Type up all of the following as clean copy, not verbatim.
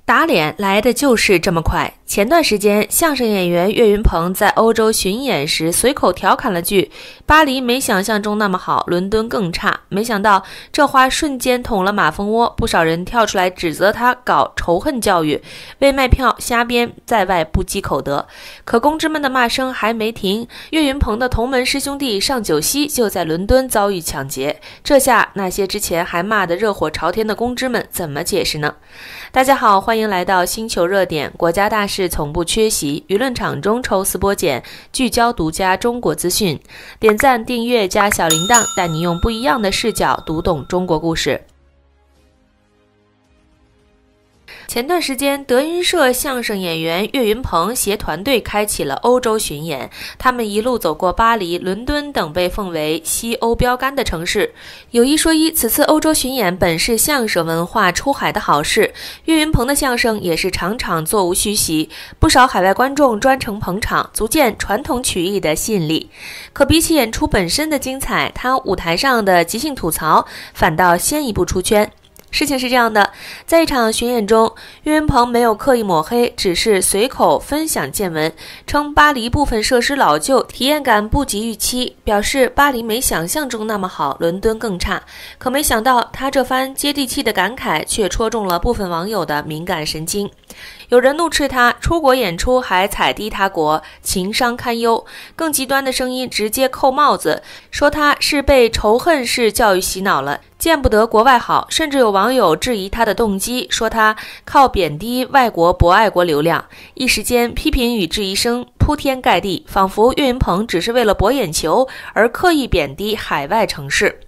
打臉來的就是這麼快。前段時間，相聲演員岳雲鵬在歐洲巡演時隨口調侃了句“巴黎沒想象中那麼好，倫敦更差”，沒想到這話瞬間捅了馬蜂窩，不少人跳出來指責他搞仇恨教育，為賣票瞎編，在外不積口德。可公知們的罵聲還沒停，岳雲鵬的同門師兄弟尚九熙就在倫敦遭遇搶劫，這下那些之前還罵得熱火朝天的公知們怎麼解釋呢？大家好，歡迎來到星球熱點，國家大事从不缺席，輿論場中抽絲剝繭，聚焦獨家中國資訊。點讚、訂閱加小鈴鐺，帶你用不一樣的視角讀懂中國故事。前段時間，德雲社相聲演員岳雲鵬攜團隊開啟了歐洲巡演，他們一路走過巴黎、倫敦等被奉為西歐標杆的城市。有一說一，此次歐洲巡演本是相聲文化出海的好事，岳雲鵬的相聲也是場場座無虛席，不少海外觀眾專程捧場，足見傳統曲藝的吸引力。可比起演出本身的精彩，他舞台上的即興吐槽反倒先一步出圈。事情是這樣的，在一場巡演中，岳雲鵬沒有刻意抹黑，只是隨口分享見聞，稱巴黎部分設施老舊，體驗感不及預期，表示巴黎沒想象中那麼好，倫敦更差。可沒想到，他這番接地氣的感慨卻戳中了部分網友的敏感神經。有人怒斥他出國演出還踩低他國，情商堪憂。更極端的聲音直接扣帽子，說他是被仇恨式教育洗腦了，見不得國外好。甚至有網友質疑他的動機，說他靠貶低外國博愛國流量。一時間批評與質疑聲鋪天蓋地，仿佛岳雲鵬只是為了博眼球而刻意貶低海外城市。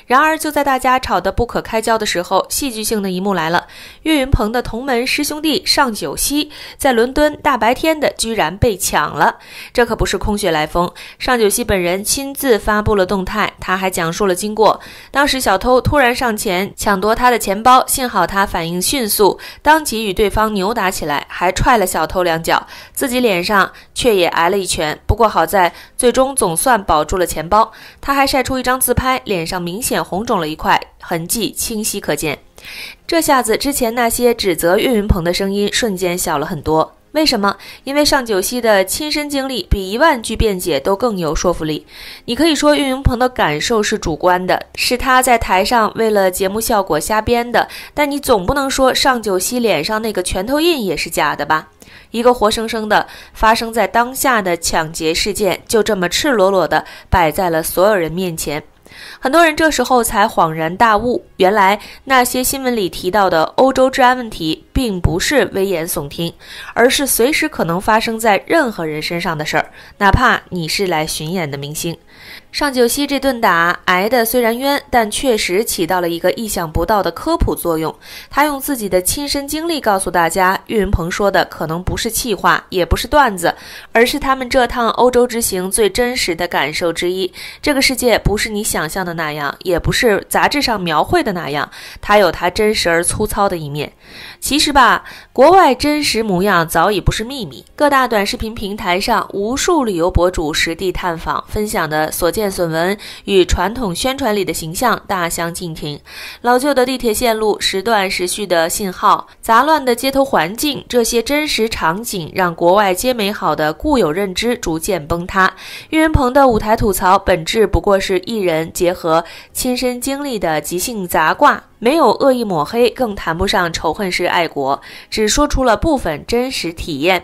然而就在大家吵得不可開交的時候，戲劇性的一幕來了，岳雲鵬的同門師兄弟尚九熙在倫敦大白天的居然被搶了。這可不是空穴來風，尚九熙本人親自發布了動態，他還講述了經過。當時小偷突然上前搶奪他的錢包，幸好他反應迅速，當即與對方扭打起來，還踹了小偷2腳，自己臉上卻也挨了一拳。不過好在最終總算保住了錢包。他還曬出一張自拍，臉上明顯紅腫了一塊，痕跡清晰可見。這下子之前那些指責岳雲鵬的聲音瞬間小了很多。為什麼？因為尚九熙的親身經歷比10000句辯解都更有說服力。你可以說岳雲鵬的感受是主觀的，是他在台上為了節目效果瞎編的，但你總不能說尚九熙臉上那個拳頭印也是假的吧？一個活生生的發生在當下的搶劫事件，就這麼赤裸裸地擺在了所有人面前。很多人這時候才恍然大悟，原來那些新聞裡提到的歐洲治安問題並不是危言聳聽，而是隨時可能發生在任何人身上的事兒，哪怕你是來巡演的明星。尚九熙這頓打挨得雖然冤，但確實起到了一個意想不到的科普作用。他用自己的親身經歷告訴大家，岳雲鵬說的可能不是氣話，也不是段子，而是他們這趟歐洲之行最真實的感受之一。這個世界不是你想象的那樣，也不是雜誌上描繪的那樣，它有它真實而粗糙的一面。其實吧，國外真實模樣早已不是秘密，各大短視頻平台上無數旅遊博主實地探訪，分享的所見所聞與傳統宣傳裡的形象大相徑庭。老舊的地鐵線路，時斷時續的信號，雜亂的街頭環境，這些真實場景讓國外皆美好的固有認知逐漸崩塌。岳雲鵬的舞台吐槽本質不過是藝人結合親身經歷的即興雜掛，沒有惡意抹黑，更談不上仇恨式愛國，只說出了部分真實體驗。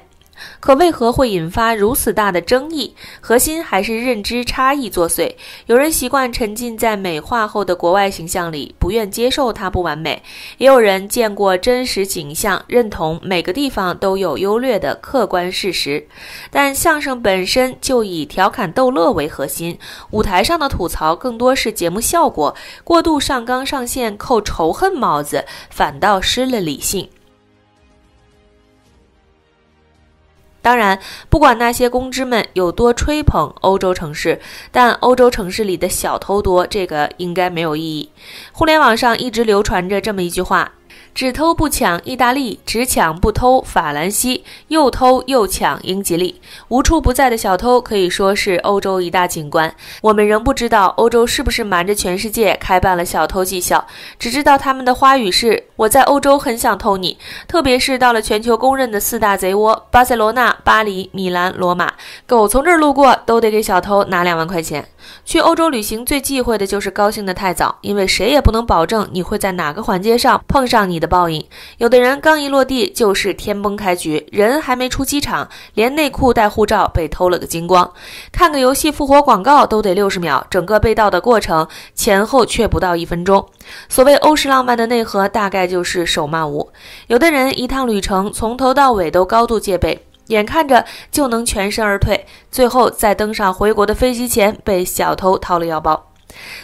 可為何會引發如此大的爭議？核心還是認知差異作祟。有人習慣沉浸在美化後的國外形象裡，不願接受它不完美；也有人見過真實景象，認同每個地方都有優劣的客觀事實。但相聲本身就以調侃逗樂為核心，舞台上的吐槽更多是節目效果，過度上綱上線扣仇恨帽子，反倒失了理性。當然，不管那些公知們有多吹捧歐洲城市，但歐洲城市裡的小偷多，這個應該沒有意義。互聯網上一直流傳着這麼一句話：只偷不搶意大利，只搶不偷法蘭西，又偷又搶英吉利。無處不在的小偷可以說是歐洲一大景觀。我們仍不知道歐洲是不是瞞着全世界開辦了小偷技校，只知道他們的花語是我在歐洲很想偷你，特別是到了全球公認的4大賊窩巴塞羅那、巴黎、米蘭、羅馬，狗從這兒路過都得給小偷拿2萬塊錢。去歐洲旅行最忌諱的就是高興得太早，因為誰也不能保證你會在哪個環節上碰上你的報應。有的人剛一落地就是天崩開局，人還沒出機場，連內褲帶護照被偷了個精光。看個遊戲復活廣告都得60秒，整個被盜的過程前後卻不到1分鐘。所謂歐式浪漫的內核大概就是手慢無。有的人一趟旅程從頭到尾都高度戒備，眼看着就能全身而退，最後在登上回国的飛機前被小偷掏了腰包。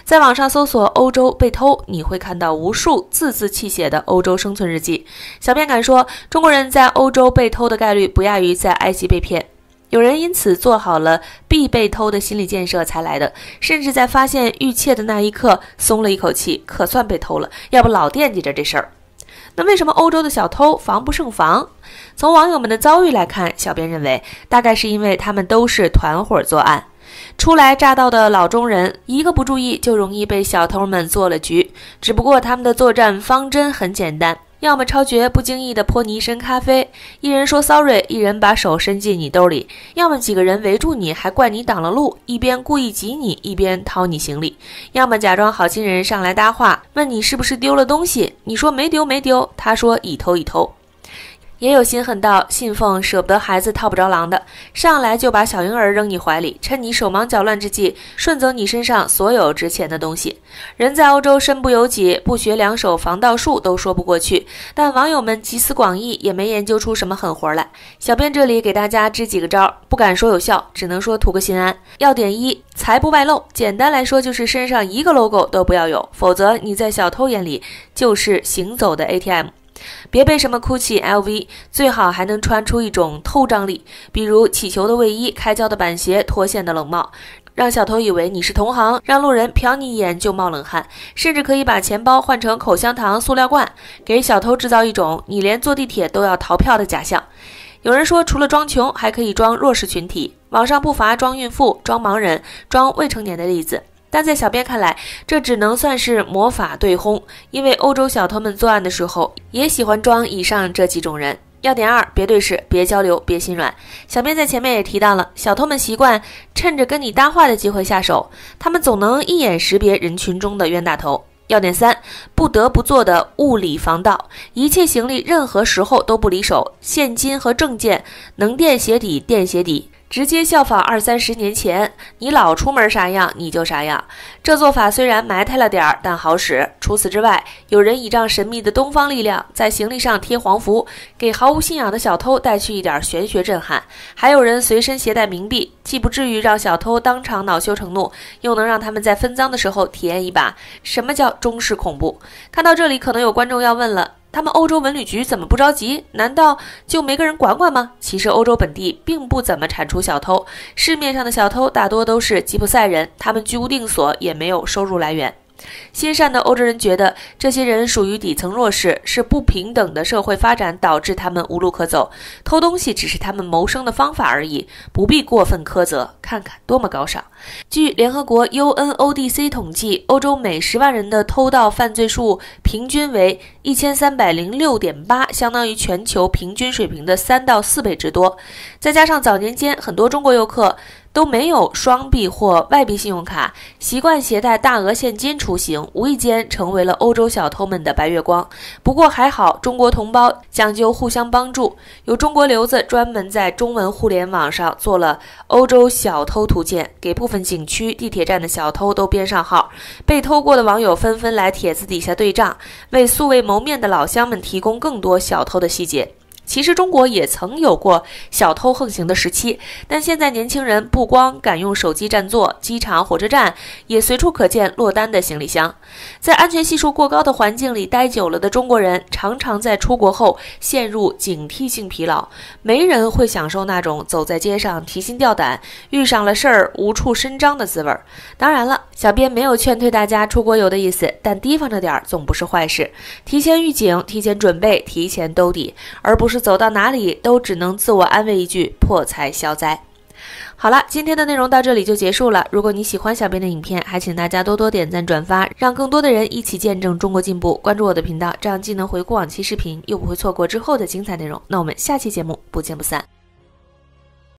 在網上搜索歐洲被偷，你會看到無數字字泣血的歐洲生存日記。小編敢說，中國人在歐洲被偷的概率不亞於在埃及被騙。有人因此做好了必被偷的心理建設才來的，甚至在發現遇竊的那一刻鬆了一口氣，可算被偷了，要不老惦記着這事兒。那為什麼歐洲的小偷防不勝防？從網友們的遭遇來看，小編認為大概是因為他們都是團夥作案。初來乍到的老中人，一個不注意就容易被小偷們做了局。只不過他們的作戰方針很簡单，要麼超绝不經意地潑你一身咖啡，一人說 sorry， 一人把手伸進你兜裡；要麼幾個人圍住你，還怪你擋了路，一邊故意擠你，一邊掏你行李；要麼假裝好心人上來搭話，問你是不是丟了東西，你說沒丟，他說已偷。也有心狠到信奉捨不得孩子套不着狼的，上來就把小嬰兒扔你懷裡，趁你手忙腳亂之際順走你身上所有值錢的東西。人在歐洲身不由己，不學2手防盜術都說不過去，但網友們集思廣益也沒研究出什麼狠活來。小編這裡給大家支幾個招，不敢說有效，只能說圖個心安。要點1，財不外露，簡單來說就是身上一個 logo 都不要有，否則你在小偷眼裡就是行走的 ATM。別背什麼 GUCCI、LV， 最好還能穿出一種透脹力，比如起球的衛衣、開膠的板鞋、脫線的冷帽，讓小偷以為你是同行，讓路人瞟你一眼就冒冷汗。甚至可以把錢包換成口香糖塑料罐，給小偷制造一種你連坐地鐵都要逃票的假象。有人說除了裝窮還可以裝弱勢群體，網上不乏裝孕婦、裝盲人、裝未成年的例子。但在小編看來，這只能算是魔法對轟，因為歐洲小偷們作案的時候也喜歡裝以上這幾種人。要點2，別對視，別交流，別心軟。小編在前面也提到了，小偷們習慣趁着跟你搭話的機會下手，他們總能一眼識別人群中的冤大頭。要點3，不得不做的物理防盜，一切行李任何時候都不離手，現金和證件能墊鞋底墊鞋底，直接效仿20-30年前，你老出門啥樣你就啥樣。這做法雖然埋汰了點兒，但好使。除此之外，有人倚仗神秘的東方力量，在行李上貼黃符，給毫無信仰的小偷帶去一點玄學震撼。還有人隨身攜帶冥幣，既不至於讓小偷當場惱羞成怒，又能讓他們在分贓的時候體驗一把什麼叫中式恐怖。看到這裡，可能有觀眾要問了，他們歐洲文旅局怎麼不着急？難道就沒個人管管嗎？其實歐洲本地並不怎麼產出小偷，市面上的小偷大多都是吉普賽人，他們居无定所，也沒有收入來源。心善的歐洲人覺得這些人屬於底層弱勢，是不平等的社會發展導致他們無路可走，偷東西只是他們謀生的方法而已，不必過分苛責。看看多麼高尚。據聯合國 UNODC 統計，歐洲每10萬人的偷盜犯罪數平均為1306.8，相當於全球平均水平的3到4倍之多。再加上早年間很多中國遊客都沒有雙币或外币信用卡，習慣攜帶大額現金出行，無意間成為了歐洲小偷們的白月光。不過還好，中國同胞講究互相幫助，有中國留子專門在中文互聯網上做了歐洲小偷圖鑑，給部分景區、地鐵站的小偷都編上號。被偷過的網友紛紛來帖子底下對賬，為素未謀面的老鄉們提供更多小偷的細節。其實中國也曾有過小偷橫行的時期，但現在年輕人不光敢用手機占座，機場、火車站也隨處可見落單的行李箱。在安全係數過高的環境裡待久了的中國人，常常在出國後陷入警惕性疲勞。沒人會享受那種走在街上提心吊膽、遇上了事兒無處伸張的滋味。當然了，小編沒有勸退大家出國遊的意思，但提防着點總不是壞事。提前預警，提前準備，提前兜底，而不是走到哪裡都只能自我安慰一句破財消災。好了，今天的內容到這裡就結束了。如果你喜歡小編的影片，還請大家多多點讚轉發，讓更多的人一起見證中國進步。關注我的頻道，這樣既能回顧往期視頻，又不會錯過之後的精彩內容。那我們下期節目不見不散。